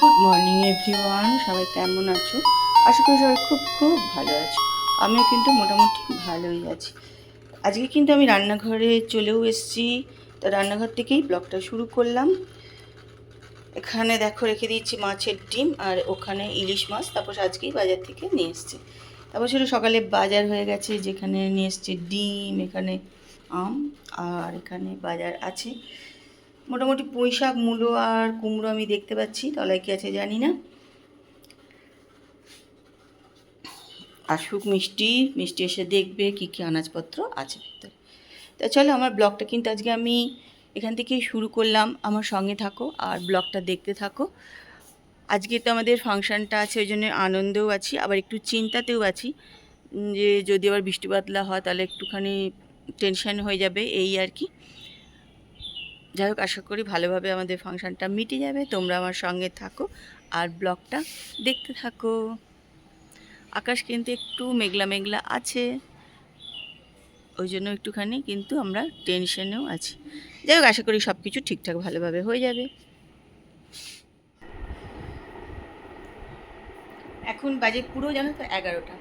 Good morning everyone, সবাই কেমন আছো? আশা করি সবাই খুব খুব ভালো আছো। আমিও কিন্তু মোটামুটি ভালোই আছি। আজকে কিন্তু আমি রান্নাঘরে চলেও এসেছি। তো রান্নাঘর থেকেই ব্লগটা শুরু করলাম। এখানে দেখো রেখে দিয়েছি মাছের ডিম, আর ওখানে ইলিশ মাছ তারপর আজকেই বাজার থেকে নিয়ে এসেছি। তারপর শুধু সকালে বাজার হয়ে গেছে, যেখানে নিয়ে এসেছি ডিম, এখানে আম, আর এখানে বাজার আছে মোটামুটি পুঁই শাক, মূলো আর কুমড়ো আমি দেখতে পাচ্ছি, তলায় কি আছে জানি না। আসুক মিষ্টি, মিষ্টি এসে দেখবে কী কী আনাজপত্র আছে ভিতরে। তা চলো, আমার ব্লগটা কিন্তু আজকে আমি এখান থেকেই শুরু করলাম। আমার সঙ্গে থাকো আর ব্লগটা দেখতে থাকো। আজকে তো আমাদের ফাংশানটা আছে, ওই জন্য আনন্দেও আছি, আবার একটু চিন্তাতেও আছি যে যদি আবার বৃষ্টি বাদলা হয় তাহলে একটুখানি টেনশন হয়ে যাবে, এই আর কি। যাই হোক, আশা করি ভালোভাবে আমাদের ফাংশানটা মিটে যাবে। তোমরা আমার সঙ্গে থাকো আর ব্লগটা দেখতে থাকো। আকাশ কিন্তু একটু মেঘলা মেঘলা আছে, ওই জন্য একটুখানি কিন্তু আমরা টেনশনেও আছি। যাই হোক, আশা করি সব কিছু ঠিকঠাক ভালোভাবে হয়ে যাবে। এখন বাজে পুরো জানো তো 11টা।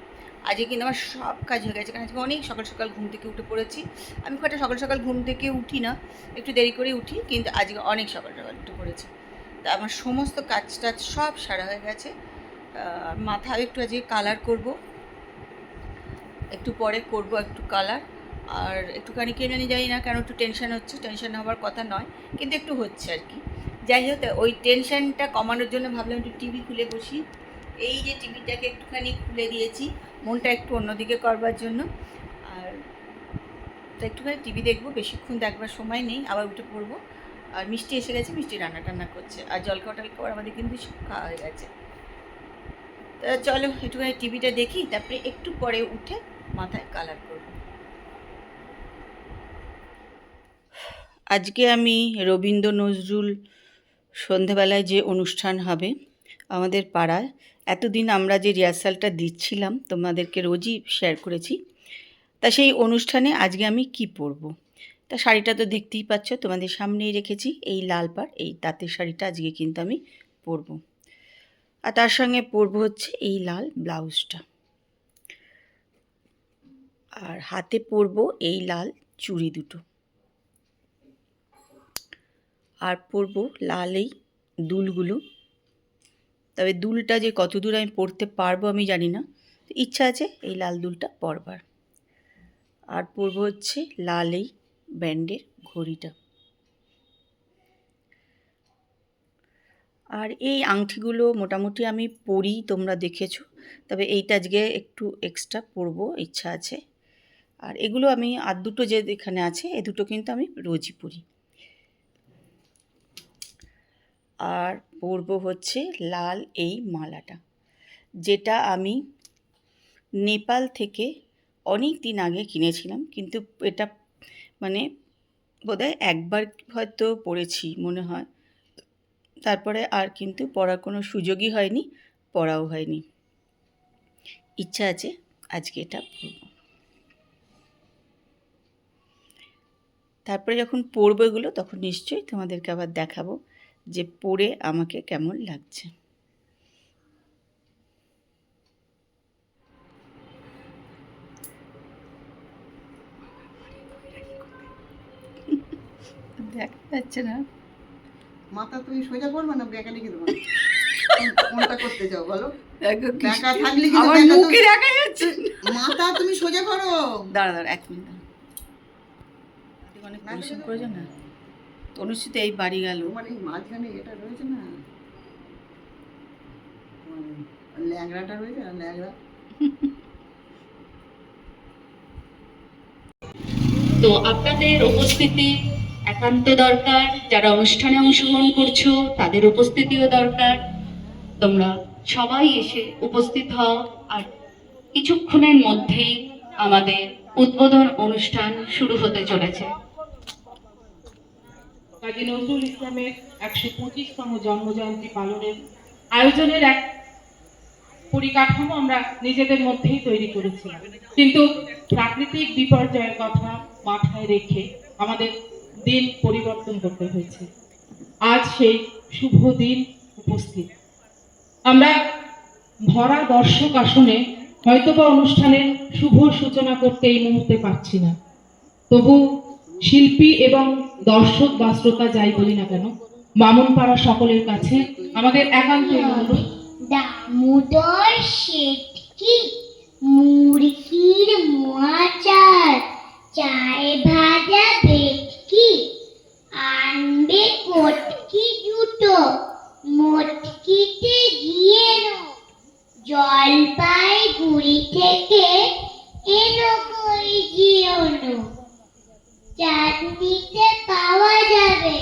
আজকে কিন্তু আমার সব কাজ হয়ে গেছে, কারণ আজকে অনেক সকাল সকাল ঘুম থেকে উঠে পড়েছি। আমি খুব একটা সকাল সকাল ঘুম থেকে উঠি না, একটু দেরি করে উঠি, কিন্তু আজকে অনেক সকাল সকাল উঠে পড়েছি। তা আমার সমস্ত কাজ টাজ সব সারা হয়ে গেছে। মাথায় একটু আজকে কালার করব, একটু পরে করব একটু কালার। আর একটুখানি কে জানি না কেন একটু টেনশন হচ্ছে, টেনশন হওয়ার কথা নয় কিন্তু একটু হচ্ছে আর কি। যাই হোক, ওই টেনশনটা কমানোর জন্য ভাবলাম একটু টিভি খুলে বসি। এই যে টিভিটাকে একটুখানি খুলে দিয়েছি মনটা একটু অন্যদিকে করবার জন্য। আর একটুখানি টিভি দেখবো, বেশিক্ষণ দেখবার সময় নেই, আবার উঠে পড়বো। আর মিষ্টি এসে গেছে, মিষ্টি রান্না টান্না করছে, আর জল খাওয়াটার পর আমাদের কিন্তু সব খাওয়া হয়ে গেছে। তা চলো একটুখানি টিভিটা দেখি, তারপরে একটু পরে উঠে মাথায় কালার করব। আজকে আমি রবীন্দ্র নজরুল সন্ধেবেলায় যে অনুষ্ঠান হবে আমাদের পাড়ায়, এতদিন আমরা যে রিহার্সালটা দিচ্ছিলাম তোমাদেরকে রোজই শেয়ার করেছি, তা সেই অনুষ্ঠানে আজকে আমি কি পরবো। তা শাড়িটা তো দেখতেই পাচ্ছ, তোমাদের সামনেই রেখেছি, এই লাল পাড় এই তাঁতের শাড়িটা আজকে কিন্তু আমি পরবো। আর তার সঙ্গে পরবো হচ্ছে এই লাল ব্লাউজটা, আর হাতে পরবো এই লাল চুড়ি দুটো, আর পরবো লাল এই দুলগুলো। তবে দুলটা যে কত দূর আমি পরতে পারবো আমি জানি না, ইচ্ছা আছে এই লাল দুলটা পরবার। আর পরবো হচ্ছে লাল এই ব্যান্ডের ঘড়িটা। আর এই আংটিগুলো মোটামুটি আমি পরি, তোমরা দেখেছো, তবে এইটা আজকে একটু এক্সট্রা পরবো ইচ্ছা আছে। আর এগুলো আমি আর দুটো যে এখানে আছে এ দুটো কিন্তু আমি রোজই পরি। আর পরবো হচ্ছে লাল এই মালাটা, যেটা আমি নেপাল থেকে অনেক দিন আগে কিনেছিলাম, কিন্তু এটা মানে বোধহয় একবার হয়তো পরেছি মনে হয়, তারপরে আর কিন্তু পরার কোনো সুযোগই হয়নি, পরাও হয়নি। ইচ্ছা আছে আজকে এটা পরব। তারপরে যখন পরবো এগুলো তখন নিশ্চয়ই তোমাদেরকে আবার দেখাবো যে পরে আমাকে কেমন লাগছে। দেখা যাচ্ছে না, মাথা তুমি সোজা করবে না বেঁকা লিখে দেবো? কোনটা করতে চাও বলো? দেখো বেঁকা থাকলে কিন্তু আমার বেঁকা মুখে দেখা যাচ্ছে। মাথা তুমি সোজা করো। দাঁড়া দাঁড়া 1 মিনিট অনেক পরিশ্রম করেছো না, তনুশ্রীতে এই বাড়ি গেল। তোমার এই মাঝখানে এটা রয়েছে না, ল্যাংড়াটা রয়েছে না, ল্যাংড়া। তো আপনাদের উপস্থিতি একান্ত দরকার, যারা অনুষ্ঠানে অংশগ্রহণ করছো তাদের উপস্থিতিও দরকার। তোমরা সবাই এসে উপস্থিত হও, আর কিছুক্ষণের মধ্যেই আমাদের উদ্বোধন অনুষ্ঠান শুরু হতে চলেছে। কাজী নজরুল ইসলামের 125তম জন্মজয়ন্তী পালনের আয়োজনের এক পরিকাঠামো আমরা নিজেদের মধ্যেই তৈরি করেছিলাম, কিন্তু প্রাকৃতিক বিপর্যয়ের কথা মাথায় রেখে আমাদের দিন পরিবর্তন করতে হয়েছে। আজ সেই শুভ দিন উপস্থিত। আমরা ভরা দর্শক আসনে হয়তোবা অনুষ্ঠানের শুভ সূচনা করতে এই মুহূর্তে পারছি না, তবু শিল্পী এবং দর্শক বা শ্রোতা যাই বলি না কেন, বামনপাড়া সকলের কাছে আমাদের একান্ত অনুরোধ, দামোদর শেটকি মুরগির মোয়াচার চায়ে ভাজা ভেটকি আনবে কটকি দুটো মটকিতে গিয়ে জলপাইগুড়ি থেকে এলো কই জিওনো চাটনিতে পাওয়া যাবে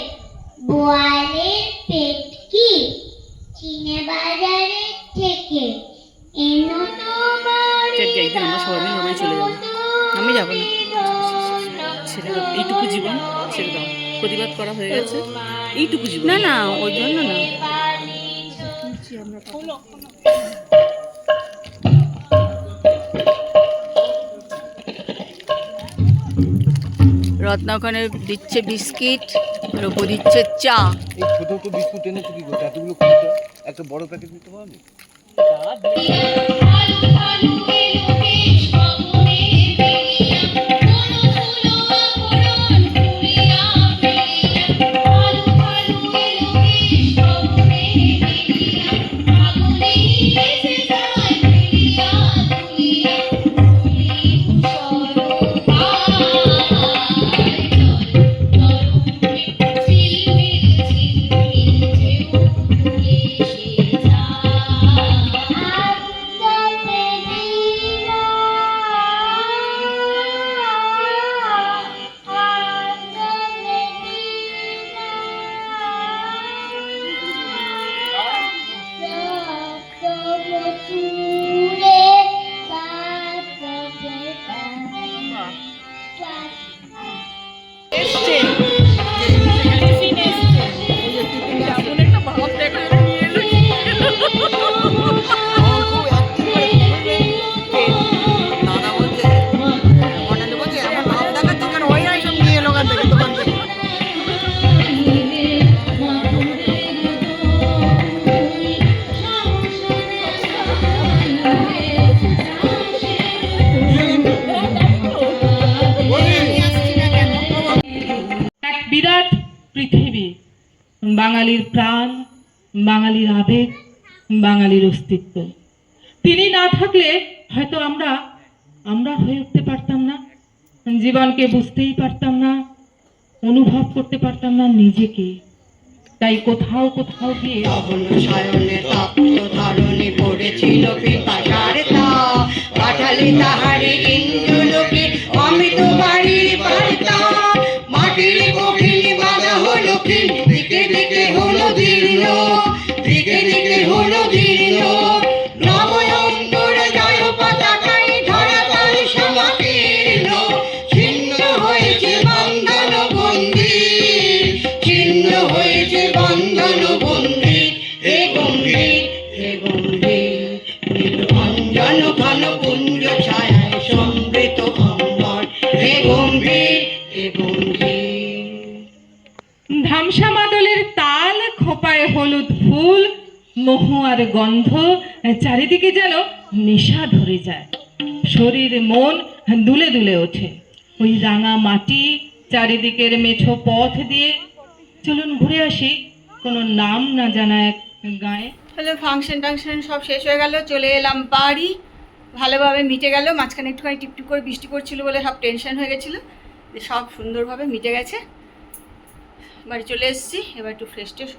বোয়ালের পেটকি চিনে বাজারের থেকে এনো তোমার চেটকে একদিন আমরা সবাই মিলে ওখানে চলে যাবো। আমি যাবো না, ছেড়ে দাও, এইটুকু জীবন ছেড়ে দাও। প্রতিবাদ করা হয়ে গেছে, এইটুকু জীবন। না না, ওই জন্য না। রত্না ওখানে দিচ্ছে বিস্কিট আর ওপর দিচ্ছে চা। এই ছোট ছোট বিস্কুট এনেছো কি করতে? এতগুলো খুলতে একটা বড় প্যাকেট নিতে পারবে? এক বিরাট পৃথিবী, বাঙালির প্রাণ, বাঙালির আবেগ, বাঙালির অস্তিত্ব। তিনি না থাকলে হয়তো আমরা হয়ে উঠতে পারতাম না, জীবনকে বুঝতেই পারতাম না, অনুভব করতে পারতাম না নিজেকে। তাই কোথাও কোথাও গিয়ে সায়নে তপ্ত ধরণী পড়েছিল পিপাসার তাপ পাঠালে তাহারে ইন্দ্রলোকে অমৃত বাড়ির বার্তা মাটির কঠিন বাধা হলো কি দিকে দিকে হলো দীর্ণ দিকে দিকে হলো দীর্ণ নবয়ঙ্কর জয় পতাকায় ধরা তার সমাকীর্ণ ছিন্ন হয়েছে বন্ধন বন্দী ছিন্ন হয়েছে বন্ধন বন্দী হে গম্ভীর হে গম্ভীর নীলকঞ্জন ঘন পুঞ্জ ছায়ায় সমৃত অম্বর হে গম্ভীর হে গম্ভীর। ধামসা মাদলের তাল, খোপায় হলুদ ফুল, মহুয়ার গন্ধ, চারিদিকে যেন নেশা ধরে যায়, শরীর মন দুলে দুলে ওঠে। ওই রাঙা মাটি, চারিদিকের মেঠো পথ দিয়ে চলুন ঘুরে আসি কোনো নাম না জানা এক গায়ে। তাহলে ফাংশন টাংশন সব শেষ হয়ে গেল, চলে এলাম বাড়ি। ভালোভাবে মিটে গেল, মাঝখানে একটুখানি টিপটিপ করে বৃষ্টি পড়ছিল বলে সব টেনশন হয়ে গেছিলো, সব সুন্দরভাবে মিটে গেছে। বাড়ি চলে এসেছি, এবার একটু ফ্রেশ ট্রেশ